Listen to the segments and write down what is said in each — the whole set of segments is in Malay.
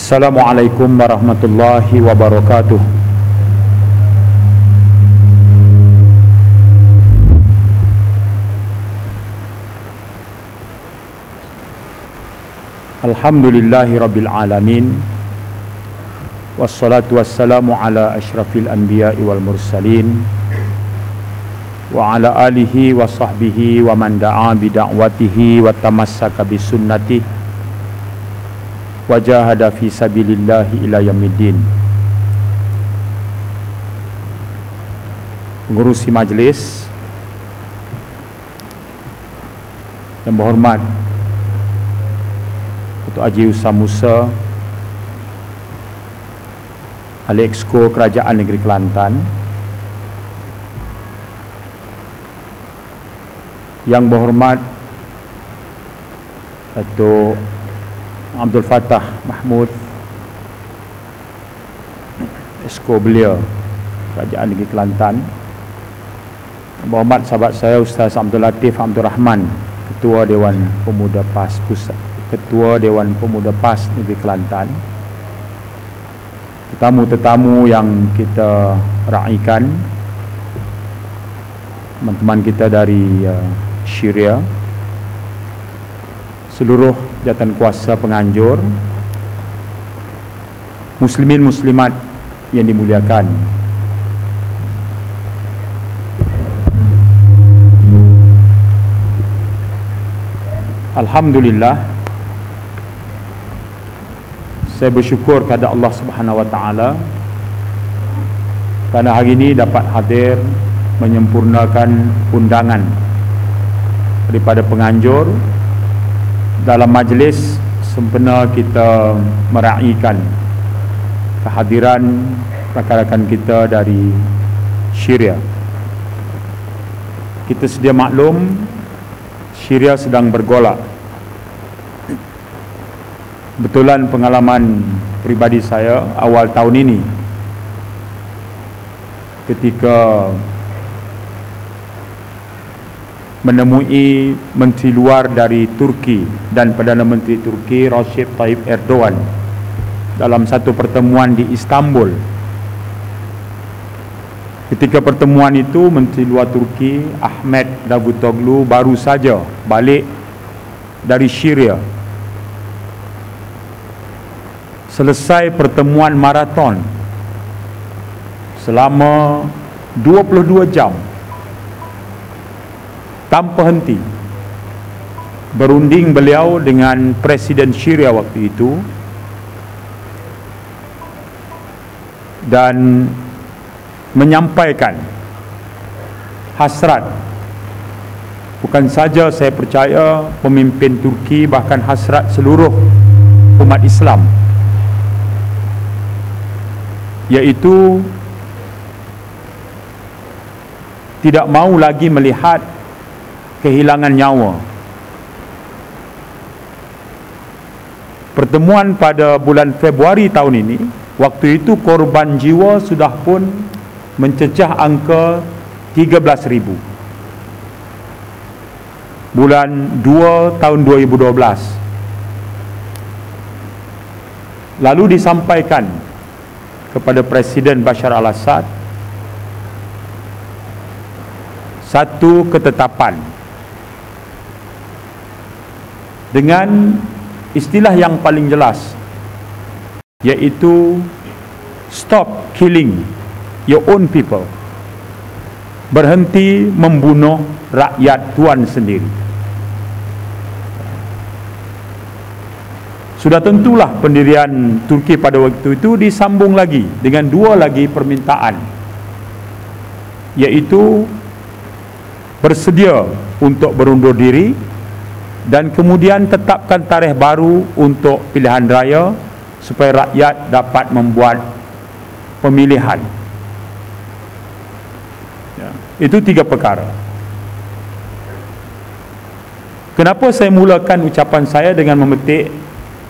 Assalamualaikum warahmatullahi wabarakatuh. Alhamdulillahi rabbil alamin. Wassalatu wassalamu ala asyrafil anbiya'i wal mursalin wa ala alihi wa sahbihi wa man da'a bida'watihi wa tamassaka bisunnatihi wajahada fi sabilillahi ila yaumiddin. Pengurusi majlis yang berhormat Datuk Haji Usam Musa, Ahli Exco Kerajaan Negeri Kelantan, yang berhormat Datuk Abdul Fattah Mahmud, Exco Belia Kerajaan Negeri Kelantan, berhormat sahabat saya Ustaz Abdul Latif Abdul Rahman, Ketua Dewan Pemuda PAS Pusat, Ketua Dewan Pemuda PAS Negeri Kelantan, tetamu-tetamu yang kita raikan, teman-teman kita dari Syria, seluruh jawatan kuasa penganjur, muslimin muslimat yang dimuliakan. Alhamdulillah, saya bersyukur kepada Allah Subhanahu wa taala kerana hari ini dapat hadir menyempurnakan undangan daripada penganjur dalam majlis sempena kita meraihkan kehadiran rakan-rakan kita dari Syria. Kita sedia maklum Syria sedang bergolak. Betulan pengalaman pribadi saya awal tahun ini ketika menemui Menteri Luar dari Turki dan Perdana Menteri Turki Recep Tayyip Erdogan dalam satu pertemuan di Istanbul. Ketika pertemuan itu, Menteri Luar Turki Ahmet Davutoglu baru saja balik dari Syria. Selesai pertemuan maraton selama 22 jam tanpa henti, berunding beliau dengan Presiden Syria waktu itu, dan menyampaikan hasrat, bukan saja saya percaya pemimpin Turki, bahkan hasrat seluruh umat Islam, iaitu tidak mahu lagi melihat kehilangan nyawa. Pertemuan pada bulan Februari tahun ini, waktu itu korban jiwa sudah pun mencecah angka 13,000. Bulan 2 tahun 2012. Lalu disampaikan kepada Presiden Bashar al-Assad satu ketetapan dengan istilah yang paling jelas, iaitu stop killing your own people, berhenti membunuh rakyat tuan sendiri. Sudah tentulah pendirian Turki pada waktu itu disambung lagi dengan dua lagi permintaan, iaitu bersedia untuk berundur diri dan kemudian tetapkan tarikh baru untuk pilihan raya supaya rakyat dapat membuat pemilihan. Ya, itu tiga perkara. Kenapa saya mulakan ucapan saya dengan memetik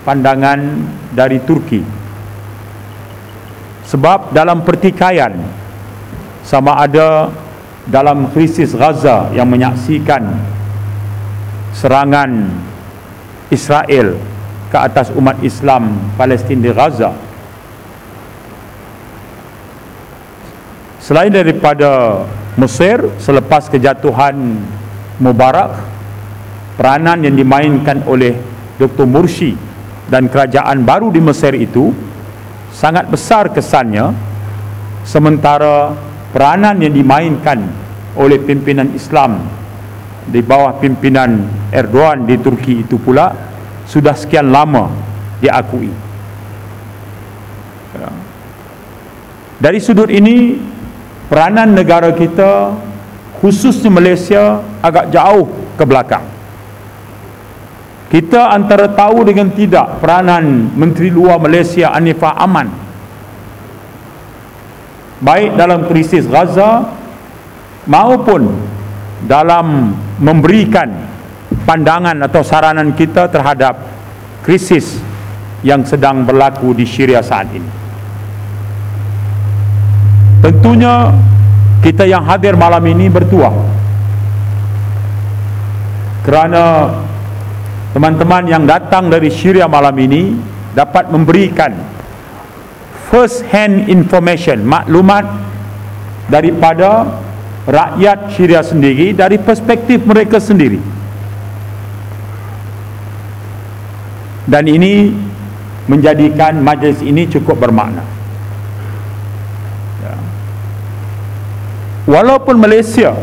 pandangan dari Turki? Sebab dalam pertikaian, sama ada dalam krisis Gaza yang menyaksikan serangan Israel ke atas umat Islam Palestin di Gaza. Selain daripada Mesir, selepas kejatuhan Mubarak, peranan yang dimainkan oleh Dr. Mursi dan kerajaan baru di Mesir itu sangat besar kesannya, sementara peranan yang dimainkan oleh pimpinan Islam di bawah pimpinan Erdogan di Turki itu pula sudah sekian lama diakui. Dari sudut ini, peranan negara kita, khususnya Malaysia, agak jauh ke belakang. Kita antara tahu dengan tidak peranan Menteri Luar Malaysia Anifah Aman, baik dalam krisis Gaza maupun dalam memberikan pandangan atau saranan kita terhadap krisis yang sedang berlaku di Syria saat ini. Tentunya kita yang hadir malam ini bertuah kerana teman-teman yang datang dari Syria malam ini dapat memberikan first hand information, maklumat daripada rakyat Syria sendiri dari perspektif mereka sendiri. Dan ini menjadikan majlis ini cukup bermakna. Ya. Walaupun Malaysia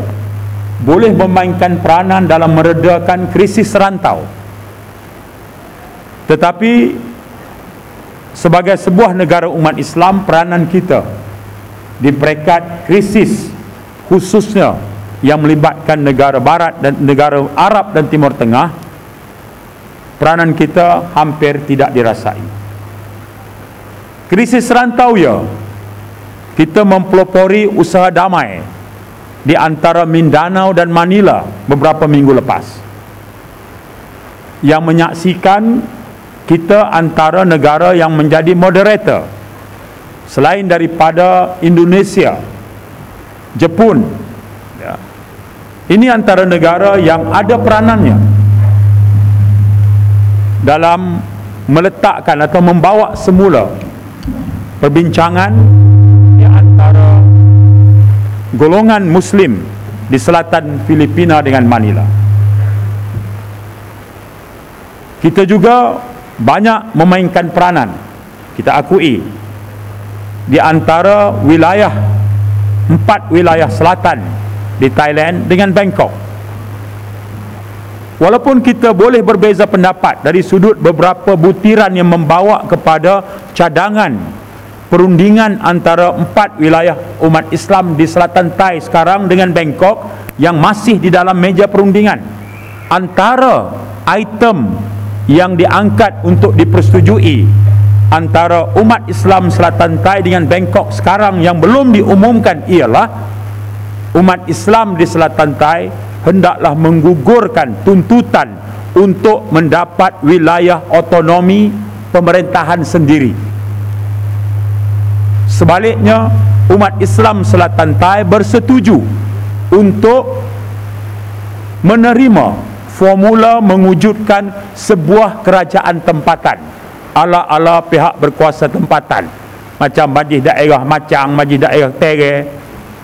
boleh memainkan peranan dalam meredakan krisis rantau, tetapi sebagai sebuah negara umat Islam, peranan kita di peringkat krisis khususnya yang melibatkan negara Barat dan negara Arab dan Timur Tengah, peranan kita hampir tidak dirasai. Krisis rantau, ya, kita mempelopori usaha damai di antara Mindanao dan Manila beberapa minggu lepas, yang menyaksikan kita antara negara yang menjadi moderator selain daripada Indonesia, Jepun. Ya. Ini antara negara yang ada peranannya dalam meletakkan atau membawa semula perbincangan di antara golongan Muslim di selatan Filipina dengan Manila. Kita juga banyak memainkan peranan, kita akui, di antara wilayah 4 wilayah selatan di Thailand dengan Bangkok. Walaupun kita boleh berbeza pendapat dari sudut beberapa butiran yang membawa kepada cadangan perundingan antara 4 wilayah umat Islam di selatan Thai sekarang dengan Bangkok yang masih di dalam meja perundingan, antara item yang diangkat untuk dipersetujui antara umat Islam selatan Thai dengan Bangkok sekarang yang belum diumumkan ialah umat Islam di selatan Thai hendaklah menggugurkan tuntutan untuk mendapat wilayah otonomi pemerintahan sendiri. Sebaliknya, umat Islam selatan Thai bersetuju untuk menerima formula mewujudkan sebuah kerajaan tempatan ala-ala pihak berkuasa tempatan, macam Majlis Daerah Macang, Majlis Daerah Tere,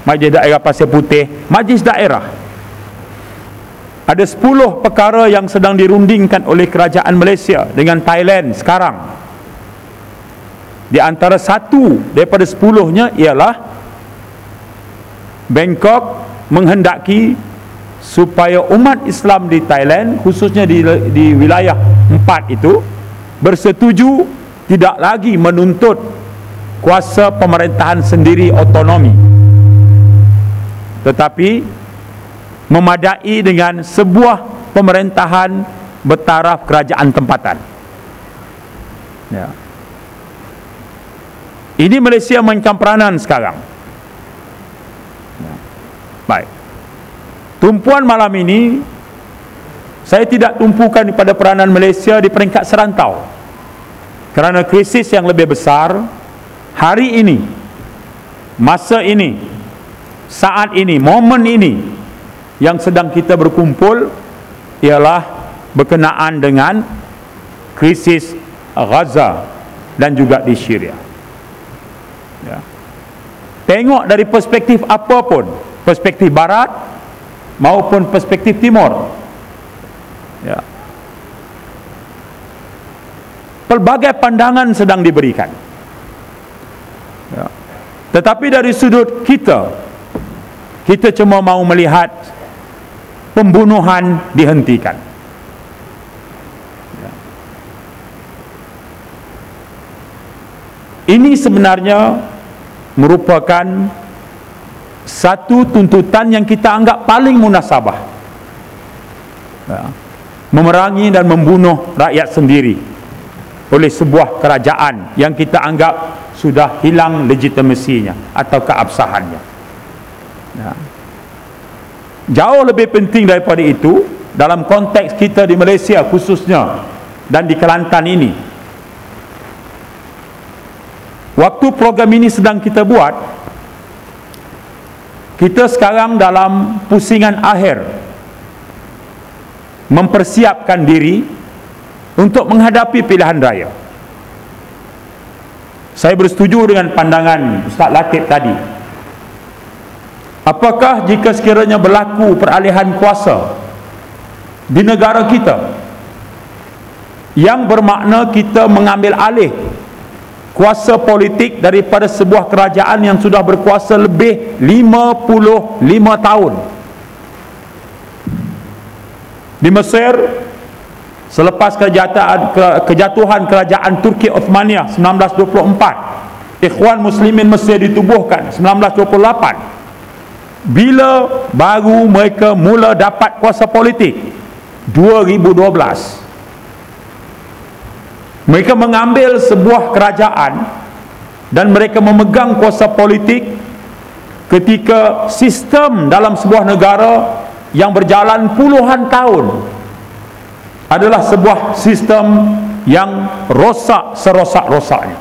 Majlis Daerah Pasir Putih, Majlis Daerah. Ada 10 perkara yang sedang dirundingkan oleh kerajaan Malaysia dengan Thailand sekarang. Di antara satu daripada 10-nya ialah Bangkok menghendaki supaya umat Islam di Thailand, khususnya di wilayah 4 itu, bersetuju tidak lagi menuntut kuasa pemerintahan sendiri otonomi, tetapi memadai dengan sebuah pemerintahan bertaraf kerajaan tempatan. Ya. Ini Malaysia mainkan peranan sekarang. Ya. Baik. Tumpuan malam ini saya tidak tumpukan pada peranan Malaysia di peringkat serantau, kerana krisis yang lebih besar hari ini, masa ini, saat ini, momen ini yang sedang kita berkumpul ialah berkenaan dengan krisis Gaza dan juga di Syria. Ya. Tengok dari perspektif apapun, perspektif barat maupun perspektif timur, ya, pelbagai pandangan sedang diberikan, ya. Tetapi dari sudut kita cuma mau melihat pembunuhan dihentikan, ya. Ini sebenarnya merupakan satu tuntutan yang kita anggap paling munasabah, ya. Memerangi dan membunuh rakyat sendiri oleh sebuah kerajaan yang kita anggap sudah hilang legitimasinya atau keabsahannya, ya. Jauh lebih penting daripada itu dalam konteks kita di Malaysia khususnya dan di Kelantan ini. Waktu program ini sedang kita buat, kita sekarang dalam pusingan akhir mempersiapkan diri untuk menghadapi pilihan raya. Saya bersetuju dengan pandangan Ustaz Latif tadi. Apakah jika sekiranya berlaku peralihan kuasa di negara kita yang bermakna kita mengambil alih kuasa politik daripada sebuah kerajaan yang sudah berkuasa lebih 55 tahun di Mesir, selepas kejatuhan kerajaan Turki Uthmaniyah 1924, Ikhwan Muslimin Mesir ditubuhkan 1928. Bila baru mereka mula dapat kuasa politik? 2012. Mereka mengambil sebuah kerajaan dan mereka memegang kuasa politik ketika sistem dalam sebuah negara yang berjalan puluhan tahun adalah sebuah sistem yang rosak serosak-rosaknya.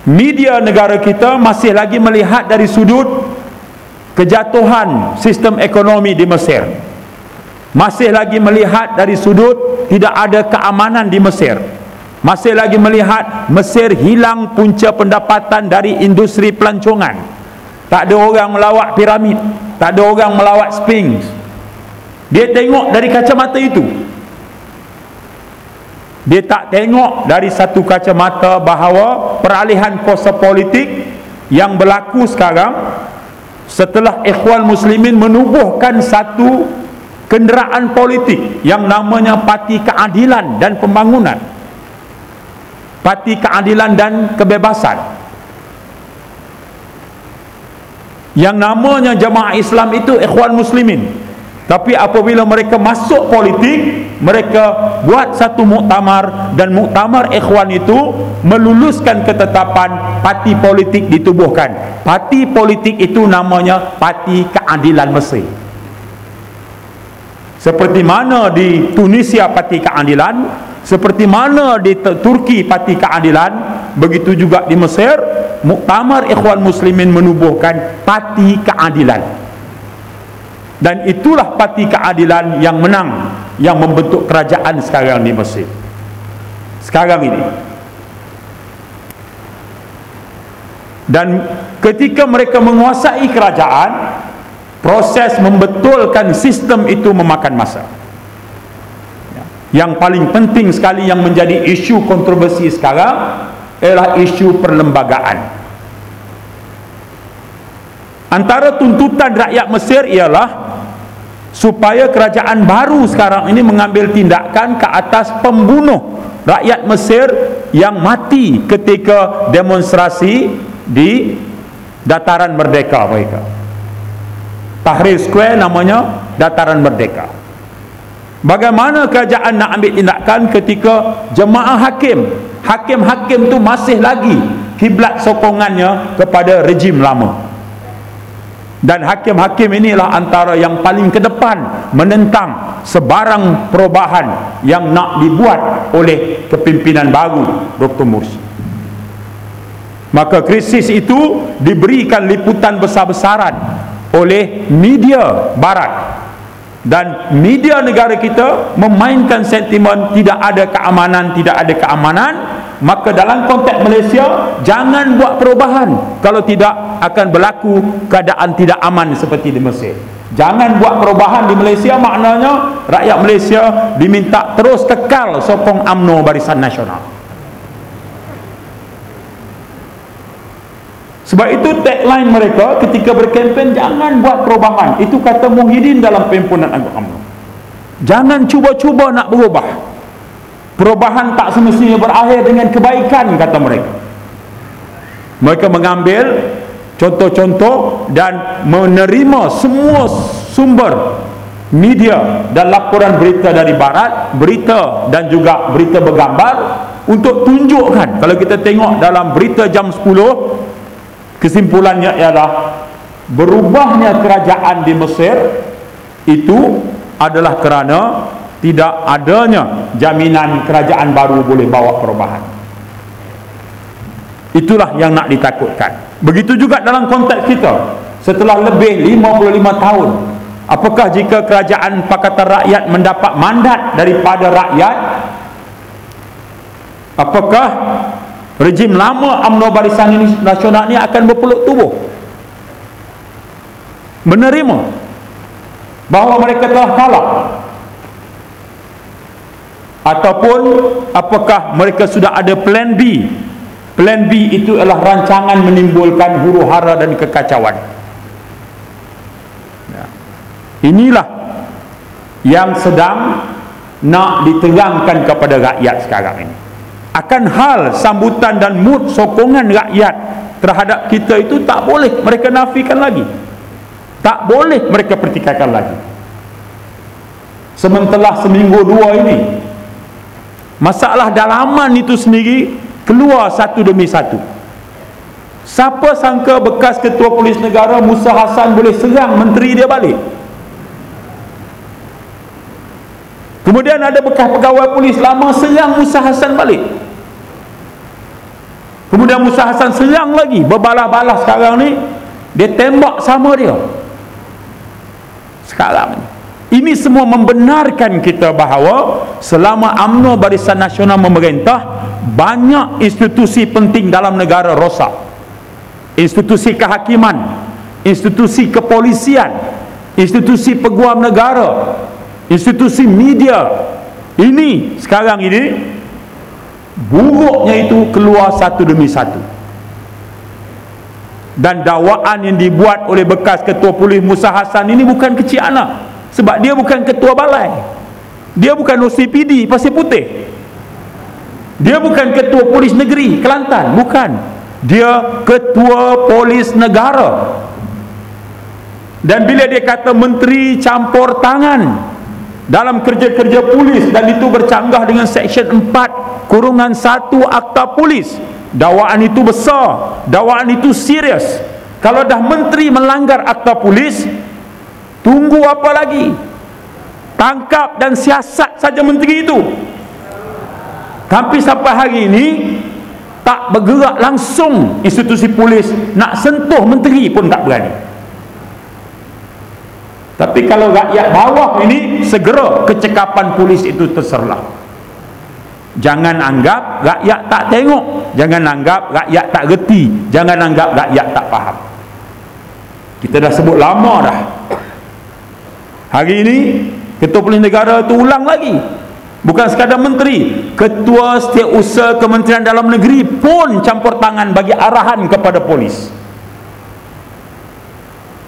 Media negara kita masih lagi melihat dari sudut kejatuhan sistem ekonomi di Mesir, masih lagi melihat dari sudut tidak ada keamanan di Mesir, masih lagi melihat Mesir hilang punca pendapatan dari industri pelancongan. Tak ada orang melawat piramid, tak ada orang melawat Sphinx. Dia tengok dari kacamata itu. Dia tak tengok dari satu kacamata bahawa peralihan kuasa politik yang berlaku sekarang setelah Ikhwan Muslimin menubuhkan satu kenderaan politik yang namanya Parti Keadilan dan Pembangunan, Parti Keadilan dan Kebebasan, yang namanya Jamaah Islam itu Ikhwan Muslimin. Tapi apabila mereka masuk politik, mereka buat satu muktamar, dan muktamar Ikhwan itu meluluskan ketetapan parti politik ditubuhkan. Parti politik itu namanya Parti Keadilan Mesir. Seperti mana di Tunisia Parti Keadilan, seperti mana di Turki Parti Keadilan, begitu juga di Mesir muktamar Ikhwan Muslimin menubuhkan Parti Keadilan. Dan itulah Parti Keadilan yang menang, yang membentuk kerajaan sekarang di Mesir sekarang ini. Dan ketika mereka menguasai kerajaan, proses membetulkan sistem itu memakan masa. Yang paling penting sekali yang menjadi isu kontroversi sekarang ialah isu perlembagaan. Antara tuntutan rakyat Mesir ialah supaya kerajaan baru sekarang ini mengambil tindakan ke atas pembunuh rakyat Mesir yang mati ketika demonstrasi di Dataran Merdeka mereka. Tahrir Square namanya Dataran Merdeka. Bagaimana kerajaan nak ambil tindakan ketika jemaah hakim-hakim tu masih lagi kiblat sokongannya kepada rejim lama. Dan hakim-hakim inilah antara yang paling ke depan menentang sebarang perubahan yang nak dibuat oleh kepimpinan baru Dr. Mursi. Maka krisis itu diberikan liputan besar-besaran oleh media barat dan media negara kita memainkan sentimen tidak ada keamanan, maka dalam konteks Malaysia jangan buat perubahan, kalau tidak akan berlaku keadaan tidak aman seperti di Mesir. Jangan buat perubahan di Malaysia, maknanya rakyat Malaysia diminta terus kekal sokong UMNO Barisan Nasional. Sebab itu tagline mereka ketika berkempen, jangan buat perubahan. Itu kata Muhyiddin dalam perhimpunan Agung UMNO. Jangan cuba-cuba nak berubah. Perubahan tak semestinya berakhir dengan kebaikan, kata mereka. Mereka mengambil contoh-contoh dan menerima semua sumber media dan laporan berita dari barat, berita dan juga berita bergambar, untuk tunjukkan. Kalau kita tengok dalam berita jam 10, kesimpulannya ialah berubahnya kerajaan di Mesir itu adalah kerana tidak adanya jaminan kerajaan baru boleh bawa perubahan. Itulah yang nak ditakutkan. Begitu juga dalam konteks kita, setelah lebih 55 tahun, apakah jika kerajaan Pakatan Rakyat mendapat mandat daripada rakyat, apakah rejim lama UMNO Barisan Nasional ni akan berpeluk tubuh menerima bahawa mereka telah kalah, ataupun apakah mereka sudah ada plan B? Plan B itu adalah rancangan menimbulkan huru-hara dan kekacauan. Inilah yang sedang nak diterangkan kepada rakyat sekarang ini. Akan hal sambutan dan mood sokongan rakyat terhadap kita itu tak boleh mereka nafikan lagi, tak boleh mereka pertikaikan lagi. Sementara seminggu dua ini, masalah dalaman itu sendiri keluar satu demi satu. Siapa sangka bekas Ketua Polis Negara Musa Hassan boleh serang menteri dia balik? Kemudian ada bekas pegawai polis lama serang Musa Hassan balik. Kemudian Musa Hassan serang lagi, berbalas-balas sekarang ni dia tembak sama dia. Sekarang ini semua membenarkan kita bahawa selama UMNO Barisan Nasional memerintah, banyak institusi penting dalam negara rosak. Institusi kehakiman, institusi kepolisian, institusi peguam negara, institusi media. Ini sekarang ini buruknya itu keluar satu demi satu. Dan dakwaan yang dibuat oleh bekas Ketua Polis Musa Hassan ini bukan kecil anak. Sebab dia bukan Ketua Balai, dia bukan OCPD Pasir Putih, dia bukan Ketua Polis Negeri Kelantan, bukan. Dia Ketua Polis Negara. Dan bila dia kata menteri campur tangan dalam kerja-kerja polis, dan itu bercanggah dengan Seksyen 4/1 Akta Polis, dakwaan itu besar, dakwaan itu serius. Kalau dah menteri melanggar Akta Polis, tunggu apa lagi? Tangkap dan siasat saja menteri itu. Tapi sampai hari ini tak bergerak langsung institusi polis, nak sentuh menteri pun tak berani. Tapi kalau rakyat bawah ini, segera kecekapan polis itu terserlah. Jangan anggap rakyat tak tengok, jangan anggap rakyat tak reti, jangan anggap rakyat tak faham. Kita dah sebut lama dah. Hari ini Ketua Polis Negara itu ulang lagi. Bukan sekadar menteri, Ketua Setiausaha Kementerian Dalam Negeri pun campur tangan bagi arahan kepada polis.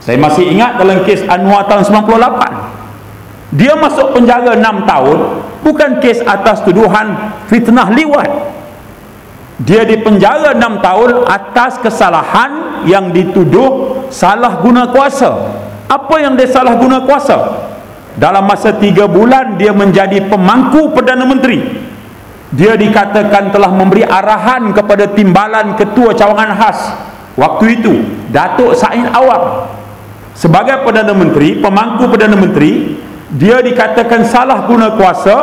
Saya masih ingat dalam kes Anwar tahun 98, dia masuk penjara 6 tahun bukan kes atas tuduhan fitnah liwat. Dia dipenjara 6 tahun atas kesalahan yang dituduh salah guna kuasa. Apa yang dia salah guna kuasa? Dalam masa 3 bulan dia menjadi pemangku Perdana Menteri, dia dikatakan telah memberi arahan kepada timbalan Ketua Cawangan Khas waktu itu, Datuk Said Awang. Sebagai Perdana Menteri, pemangku Perdana Menteri, dia dikatakan salah guna kuasa,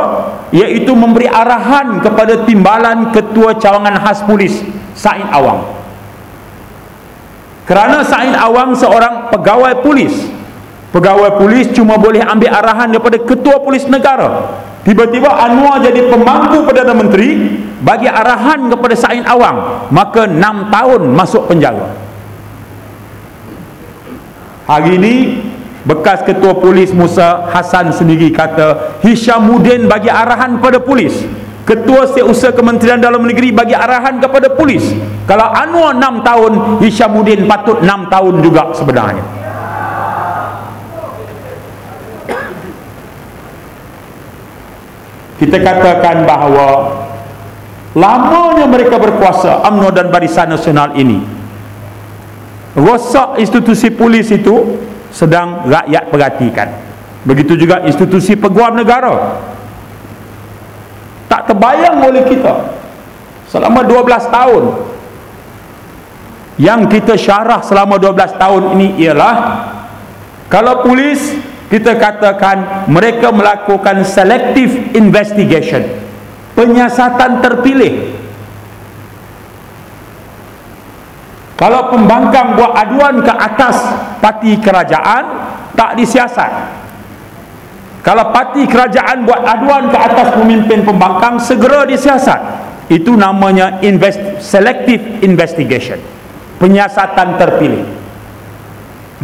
iaitu memberi arahan kepada timbalan Ketua Cawangan Khas Polis Said Awang. Kerana Said Awang seorang pegawai polis, Pegawai polis cuma boleh ambil arahan daripada ketua polis negara. Tiba-tiba Anwar jadi pemangku Perdana Menteri, bagi arahan kepada Said Awang, maka 6 tahun masuk penjara. Hari ini bekas ketua polis Musa Hassan sendiri kata Hishamuddin bagi arahan pada polis, ketua setiausaha Kementerian Dalam Negeri bagi arahan kepada polis. Kalau Anwar 6 tahun, Hishamuddin patut 6 tahun juga sebenarnya. Kita katakan bahawa lamanya mereka berkuasa, UMNO dan Barisan Nasional ini, rosak institusi polis itu sedang rakyat perhatikan. Begitu juga institusi peguam negara. Tak terbayang oleh kita selama 12 tahun. Yang kita syarah selama 12 tahun ini ialah, kalau polis, kita katakan mereka melakukan selective investigation, penyiasatan terpilih. Kalau pembangkang buat aduan ke atas parti kerajaan, tak disiasat. Kalau parti kerajaan buat aduan ke atas pemimpin pembangkang, segera disiasat. Itu namanya selective investigation, penyiasatan terpilih.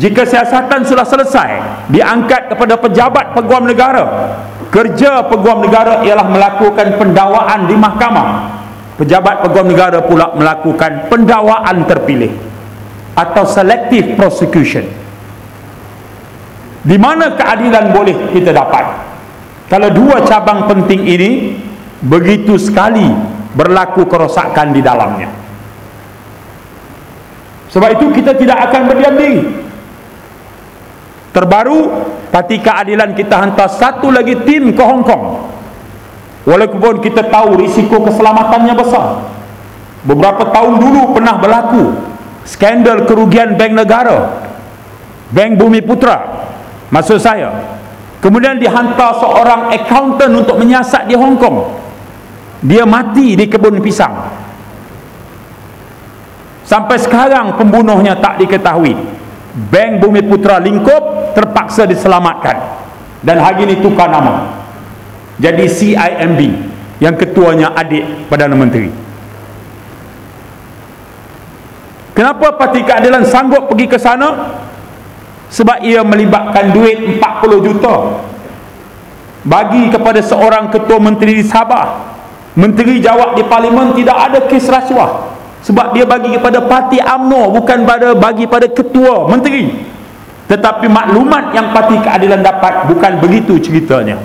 Jika siasatan sudah selesai, diangkat kepada pejabat peguam negara. Kerja peguam negara ialah melakukan pendakwaan di mahkamah. Pejabat peguam negara pula melakukan pendakwaan terpilih atau selective prosecution. Di mana keadilan boleh kita dapat? Kalau dua cabang penting ini begitu sekali berlaku kerosakan di dalamnya. Sebab itu kita tidak akan berdiam diri. Terbaru, Parti Keadilan kita hantar satu lagi tim ke Hong Kong. Walaupun kita tahu risiko keselamatannya besar. Beberapa tahun dulu pernah berlaku skandal kerugian bank negara, Bank Bumi Putra, maksud saya. Kemudian dihantar seorang accountant untuk menyiasat di Hong Kong. Dia mati di kebun pisang. Sampai sekarang pembunuhnya tak diketahui. Bank Bumi Putra lingkup, terpaksa diselamatkan, dan hari ini tukar nama jadi CIMB, yang ketuanya adik Perdana Menteri. Kenapa Parti Keadilan sanggup pergi ke sana? Sebab ia melibatkan duit 40 juta bagi kepada seorang ketua menteri di Sabah. Menteri jawab di parlimen tidak ada kes rasuah, sebab dia bagi kepada parti UMNO, bukan bagi pada ketua menteri. Tetapi maklumat yang Parti Keadilan dapat bukan begitu ceritanya.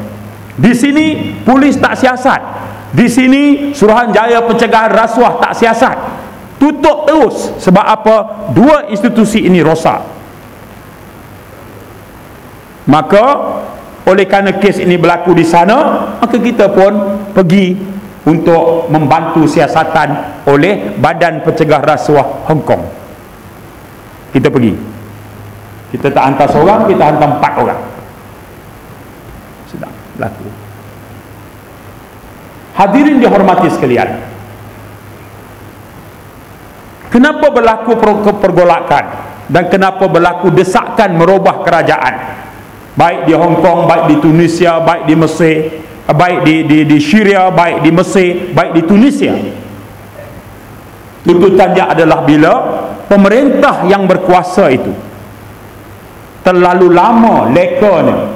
Di sini polis tak siasat, di sini Suruhanjaya Pencegahan Rasuah tak siasat, tutup terus. Sebab apa? Dua institusi ini rosak. Maka oleh kerana kes ini berlaku di sana, maka kita pun pergi untuk membantu siasatan oleh Badan Pencegah Rasuah Hong Kong. Kita pergi. Kita tak hantar seorang, kita hantar 4 orang. Sudah berlaku. Hadirin dihormati sekalian, kenapa berlaku pergolakan dan kenapa berlaku desakan merubah kerajaan, baik di Hong Kong, baik di Tunisia, baik di Mesir, baik di Syria, baik di Mesir, baik di Tunisia? Tuntutannya adalah bila pemerintah yang berkuasa itu terlalu lama lekanya.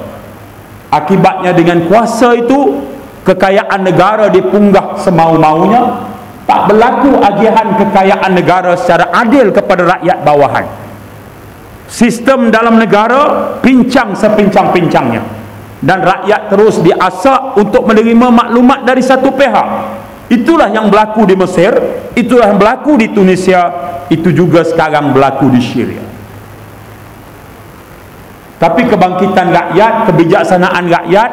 Akibatnya dengan kuasa itu, kekayaan negara dipunggah semau-maunya, tak berlaku agihan kekayaan negara secara adil kepada rakyat bawahan. Sistem dalam negara pincang sepincang-pincangnya, dan rakyat terus diasak untuk menerima maklumat dari satu pihak. Itulah yang berlaku di Mesir, itulah yang berlaku di Tunisia, itu juga sekarang berlaku di Syria. Tapi kebangkitan rakyat, kebijaksanaan rakyat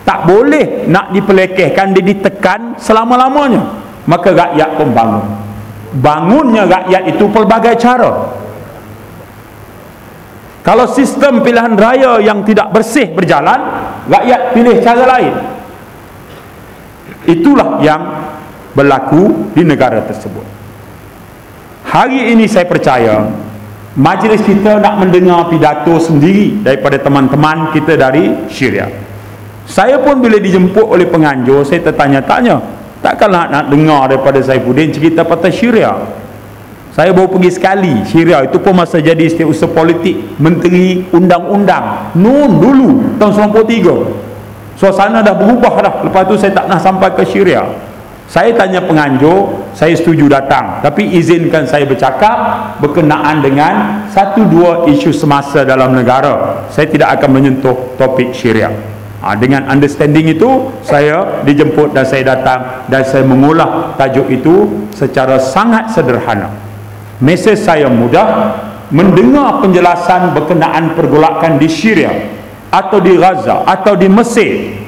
tak boleh nak dipelekehkan, dia ditekan selama-lamanya. Maka rakyat pun bangun. Bangunnya rakyat itu pelbagai cara. Kalau sistem pilihan raya yang tidak bersih berjalan, rakyat pilih cara lain. Itulah yang berlaku di negara tersebut. Hari ini saya percaya majlis kita nak mendengar pidato sendiri daripada teman-teman kita dari Syria. Saya pun bila dijemput oleh penganjur, saya tertanya-tanya, takkanlah nak dengar daripada Saifuddin cerita pasal Syria. Saya baru pergi sekali Syria, itu pun masa jadi setiausaha politik Menteri Undang-Undang Nun dulu tahun 93. Suasana dah berubah dah. Lepas tu saya tak nak sampai ke Syria. Saya tanya penganjur, saya setuju datang, tapi izinkan saya bercakap berkenaan dengan satu dua isu semasa dalam negara. Saya tidak akan menyentuh topik Syria. Dengan understanding itu, saya dijemput dan saya datang dan saya mengolah tajuk itu secara sangat sederhana. Mesej saya mudah: mendengar penjelasan berkenaan pergolakan di Syria atau di Gaza atau di Mesir.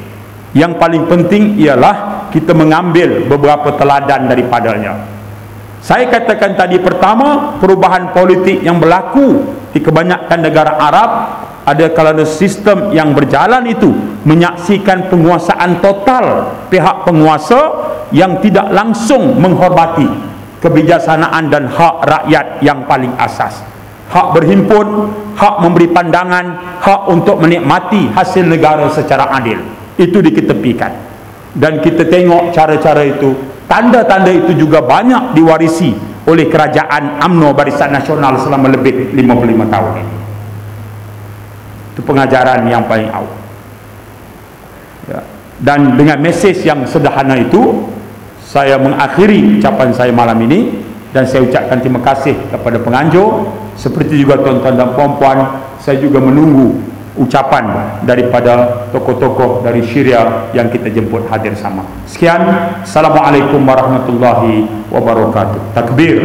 Yang paling penting ialah kita mengambil beberapa teladan daripadanya. Saya katakan tadi, pertama, perubahan politik yang berlaku di kebanyakan negara Arab ada kalanya sistem yang berjalan itu menyaksikan penguasaan total pihak penguasa yang tidak langsung menghormati kebijaksanaan dan hak rakyat yang paling asas. Hak berhimpun, hak memberi pandangan, hak untuk menikmati hasil negara secara adil, itu diketepikan. Dan kita tengok cara-cara itu, tanda-tanda itu juga banyak diwarisi oleh kerajaan UMNO Barisan Nasional selama lebih 55 tahun ini. Itu pengajaran yang paling awal. Ya. Dan dengan mesej yang sederhana itu, saya mengakhiri ucapan saya malam ini, dan saya ucapkan terima kasih kepada penganjur. Seperti juga tuan-tuan dan puan-puan, saya juga menunggu ucapan daripada tokoh-tokoh dari Syria yang kita jemput hadir sama. Sekian, Assalamualaikum warahmatullahi wabarakatuh. Takbir.